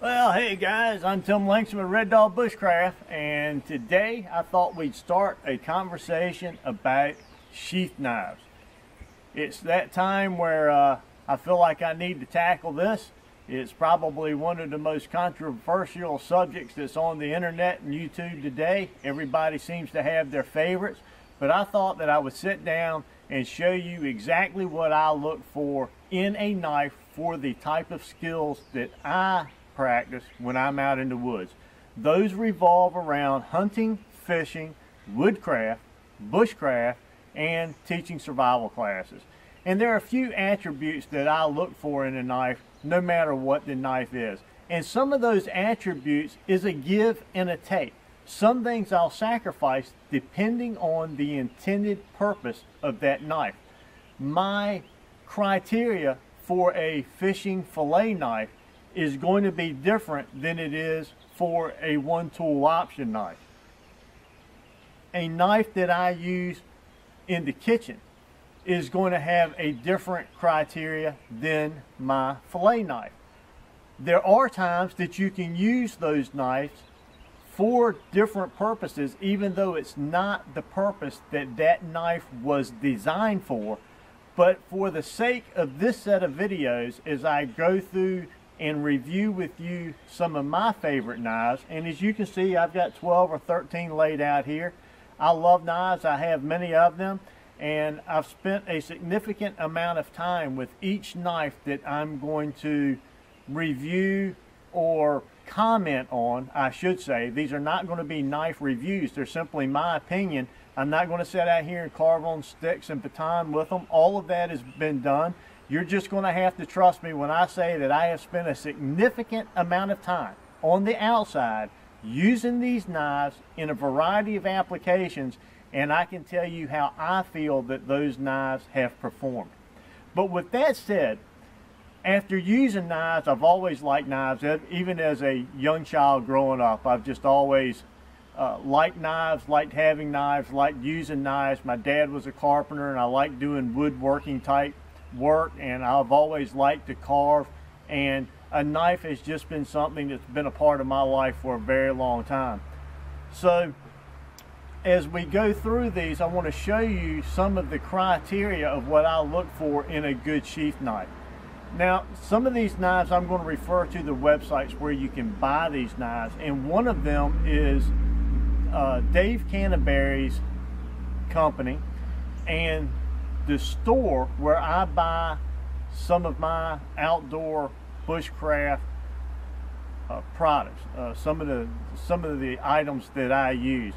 Well, hey guys, I'm Tim Langston with Red Dog Bushcraft, and today I thought we'd start a conversation about sheath knives. It's that time where I feel like I need to tackle this. It's probably one of the most controversial subjects that's on the internet and YouTube today. Everybody seems to have their favorites, but I thought that I would sit down and show you exactly what I look for in a knife for the type of skills that I practice when I'm out in the woods. Those revolve around hunting, fishing, woodcraft, bushcraft, and teaching survival classes. And there are a few attributes that I look for in a knife no matter what the knife is. And some of those attributes is a give and a take. Some things I'll sacrifice depending on the intended purpose of that knife. My criteria for a fishing fillet knife is going to be different than it is for a one-tool option knife. A knife that I use in the kitchen is going to have a different criteria than my fillet knife. There are times that you can use those knives for different purposes, even though it's not the purpose that that knife was designed for. But for the sake of this set of videos, as I go through and review with you some of my favorite knives, and as you can see, I've got 12 or 13 laid out here. I love knives. I have many of them, and I've spent a significant amount of time with each knife that I'm going to review or comment on, I should say. These are not going to be knife reviews. They're simply my opinion. I'm not going to sit out here and carve on sticks and baton with them. All of that has been done. You're just going to have to trust me when I say that I have spent a significant amount of time on the outside using these knives in a variety of applications, and I can tell you how I feel that those knives have performed. But with that said, after using knives, I've always liked knives. Even as a young child growing up, I've just always liked knives, liked having knives, liked using knives. My dad was a carpenter, and I liked doing woodworking type work, and I've always liked to carve, and a knife has just been something that's been a part of my life for a very long time. So as we go through these, I want to show you some of the criteria of what I look for in a good sheath knife. Now, some of these knives I'm going to refer to the websites where you can buy these knives, and one of them is Dave Canterbury's company, and the store where I buy some of my outdoor bushcraft products, some of the items that I use.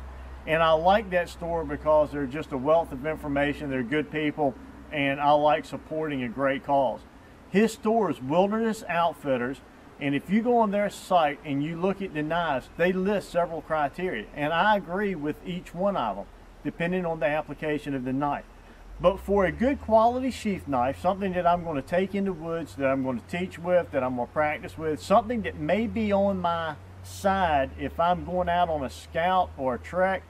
And I like that store because they're just a wealth of information. They're good people, and I like supporting a great cause. His store is Wilderness Outfitters, and if you go on their site and you look at the knives, they list several criteria, and I agree with each one of them depending on the application of the knife. But for a good quality sheath knife, something that I'm going to take in the woods, that I'm going to teach with, that I'm going to practice with, something that may be on my side if I'm going out on a scout or a trek,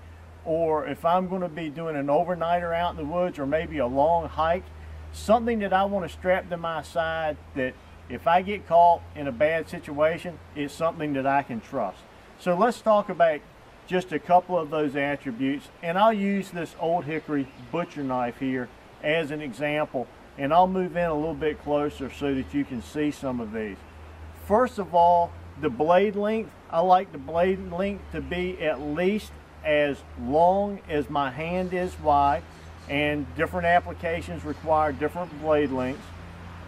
or if I'm going to be doing an overnighter out in the woods, or maybe a long hike, something that I want to strap to my side that if I get caught in a bad situation, it's something that I can trust. So let's talk about just a couple of those attributes, and I'll use this Old Hickory butcher knife here as an example, and I'll move in a little bit closer so that you can see some of these. First of all, the blade length. I like the blade length to be at least as long as my hand is wide, and different applications require different blade lengths.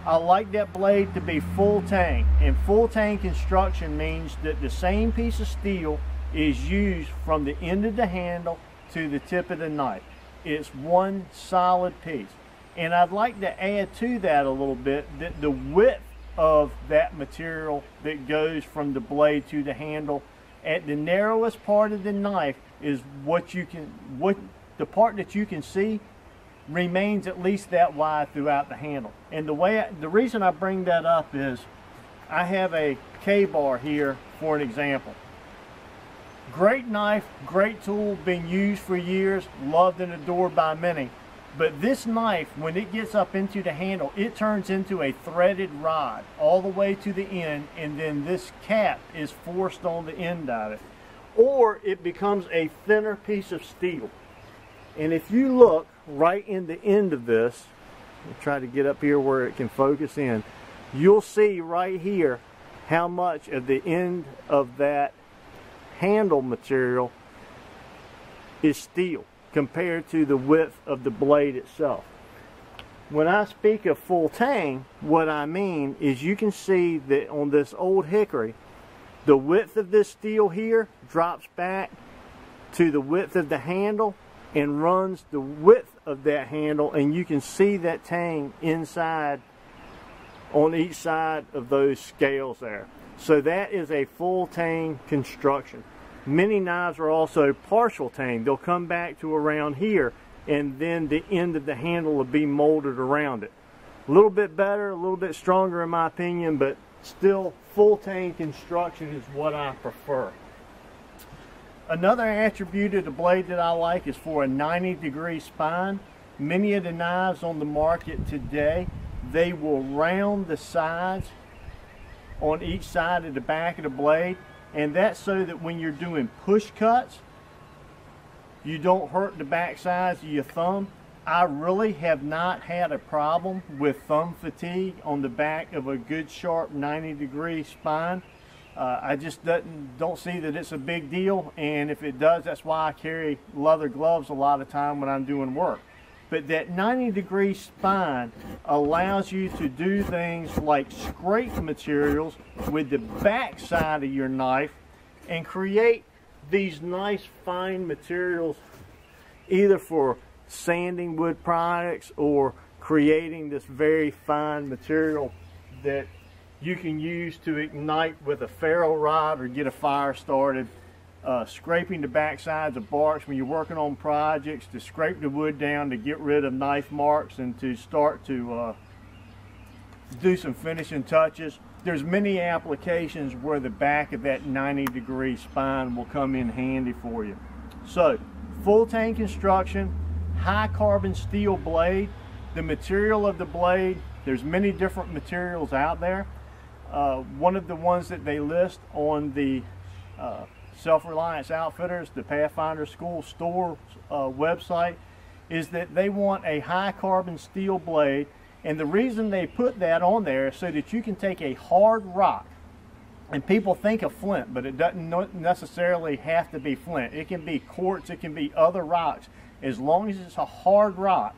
I like that blade to be full tang, and full tang construction means that the same piece of steel is used from the end of the handle to the tip of the knife. It's one solid piece. And I'd like to add to that a little bit that the width of that material that goes from the blade to the handle at the narrowest part of the knife is the part that you can see remains at least that wide throughout the handle. And the reason I bring that up is I have a K-bar here for an example. Great knife, great tool, been used for years, loved and adored by many. But this knife, when it gets up into the handle, it turns into a threaded rod all the way to the end, and then this cap is forced on the end of it. Or it becomes a thinner piece of steel. And if you look right in the end of this, I'll try to get up here where it can focus in, you'll see right here how much of the end of that handle material is steel compared to the width of the blade itself. When I speak of full tang, what I mean is you can see that on this old hickory, the width of this steel here drops back to the width of the handle and runs the width of that handle, and you can see that tang inside on each side of those scales there. So that is a full tang construction. Many knives are also partial tang. They'll come back to around here, and then the end of the handle will be molded around it. A little bit better, a little bit stronger in my opinion, but still full tang construction is what I prefer. Another attribute of the blade that I like is for a 90-degree spine. Many of the knives on the market today, they will round the sides on each side of the back of the blade, and that's so that when you're doing push cuts, you don't hurt the back sides of your thumb. I really have not had a problem with thumb fatigue on the back of a good sharp 90-degree spine. I just don't see that it's a big deal, and if it does, that's why I carry leather gloves a lot of time when I'm doing work. But that 90-degree spine allows you to do things like scrape materials with the back side of your knife and create these nice fine materials, either for sanding wood products or creating this very fine material that you can use to ignite with a ferro rod or get a fire started. Scraping the back sides of barks when you're working on projects, to scrape the wood down to get rid of knife marks and to start to do some finishing touches. There's many applications where the back of that 90-degree spine will come in handy for you. So, full tang construction, high carbon steel blade. The material of the blade, there's many different materials out there. One of the ones that they list on the Self-Reliance Outfitters, the Pathfinder School store website, is that they want a high carbon steel blade, and the reason they put that on there is so that you can take a hard rock, and people think of flint, but it doesn't necessarily have to be flint. It can be quartz, it can be other rocks. As long as it's a hard rock,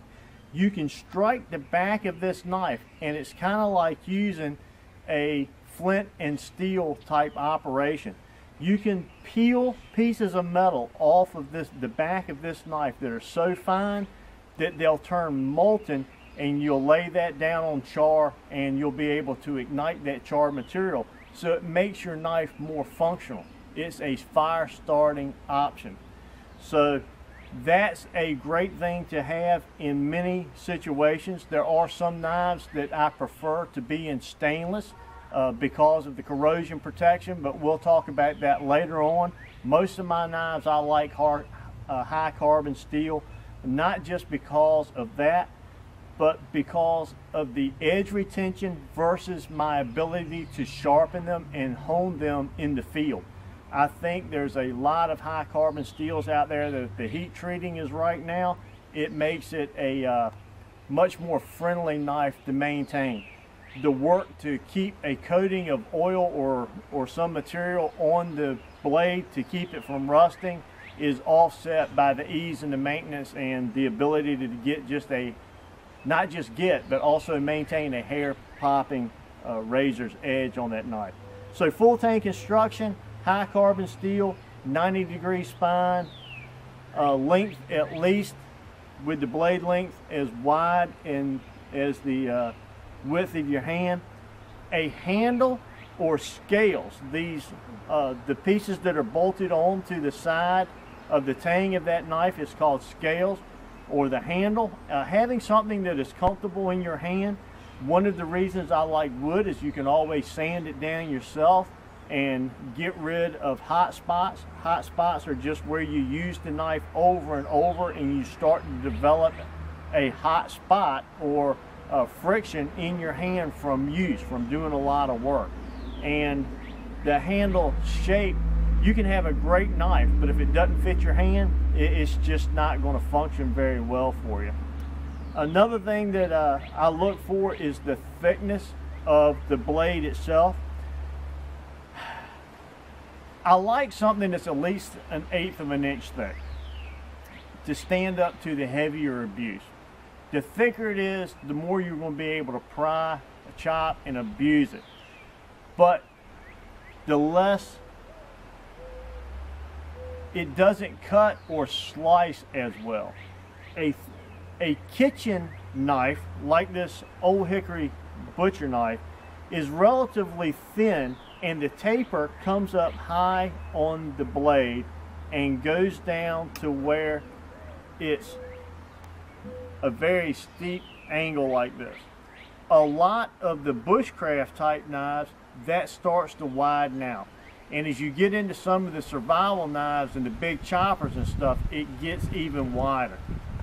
you can strike the back of this knife, and it's kind of like using a flint and steel type operation. You can peel pieces of metal off of the back of this knife that are so fine that they'll turn molten, and you'll lay that down on char and you'll be able to ignite that charred material. So it makes your knife more functional. It's a fire starting option. So that's a great thing to have in many situations. There are some knives that I prefer to be in stainless because of the corrosion protection, but we'll talk about that later on. Most of my knives I like high carbon steel, not just because of that, but because of the edge retention versus my ability to sharpen them and hone them in the field. I think there's a lot of high carbon steels out there that if the heat treating is right now, it makes it a much more friendly knife to maintain. The work to keep a coating of oil or some material on the blade to keep it from rusting is offset by the ease and the maintenance and the ability to get just a, not just get, but also maintain a hair popping razor's edge on that knife. So full tang construction, high carbon steel, 90-degree spine, length at least with the blade length as wide and as the width of your hand. A handle or scales, these the pieces that are bolted onto the side of the tang of that knife is called scales, or the handle. Having something that is comfortable in your hand. One of the reasons I like wood is you can always sand it down yourself and get rid of hot spots. Hot spots are just where you use the knife over and over and you start to develop a hot spot or friction in your hand from use, from doing a lot of work. And the handle shape, you can have a great knife, but if it doesn't fit your hand, it's just not going to function very well for you. Another thing that I look for is the thickness of the blade itself. I like something that's at least 1/8 of an inch thick to stand up to the heavier abuse. The thicker it is, the more you're going to be able to pry, chop, and abuse it. But the less it doesn't cut or slice as well. A kitchen knife like this Old Hickory butcher knife is relatively thin, and the taper comes up high on the blade and goes down to where it's a very steep angle like this. A lot of the bushcraft type knives, that starts to widen out. And as you get into some of the survival knives and the big choppers and stuff, it gets even wider.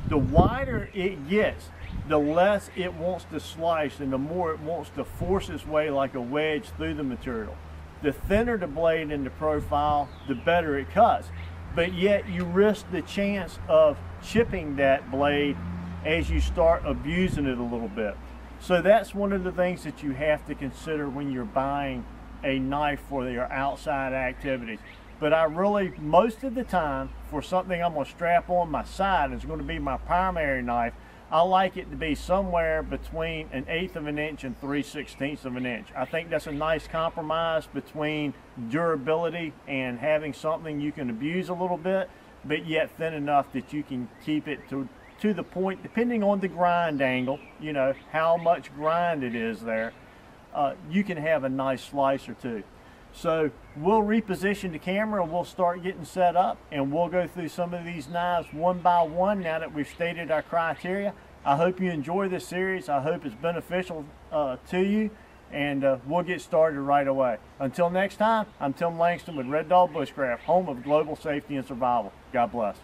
The wider it gets, the less it wants to slice and the more it wants to force its way like a wedge through the material. The thinner the blade in the profile, the better it cuts. But yet you risk the chance of chipping that blade as you start abusing it a little bit. So that's one of the things that you have to consider when you're buying a knife for your outside activities. But I really, most of the time, for something I'm going to strap on my side, it's going to be my primary knife, I like it to be somewhere between 1/8 of an inch and 3/16 of an inch. I think that's a nice compromise between durability and having something you can abuse a little bit, but yet thin enough that you can keep it to the point, depending on the grind angle, you know, how much grind it is there, you can have a nice slice or two. So we'll reposition the camera, we'll start getting set up, and we'll go through some of these knives one by one now that we've stated our criteria. I hope you enjoy this series. I hope it's beneficial to you, and we'll get started right away. Until next time, I'm Tim Langston with Red Dog Bushcraft, home of global safety and survival. God bless.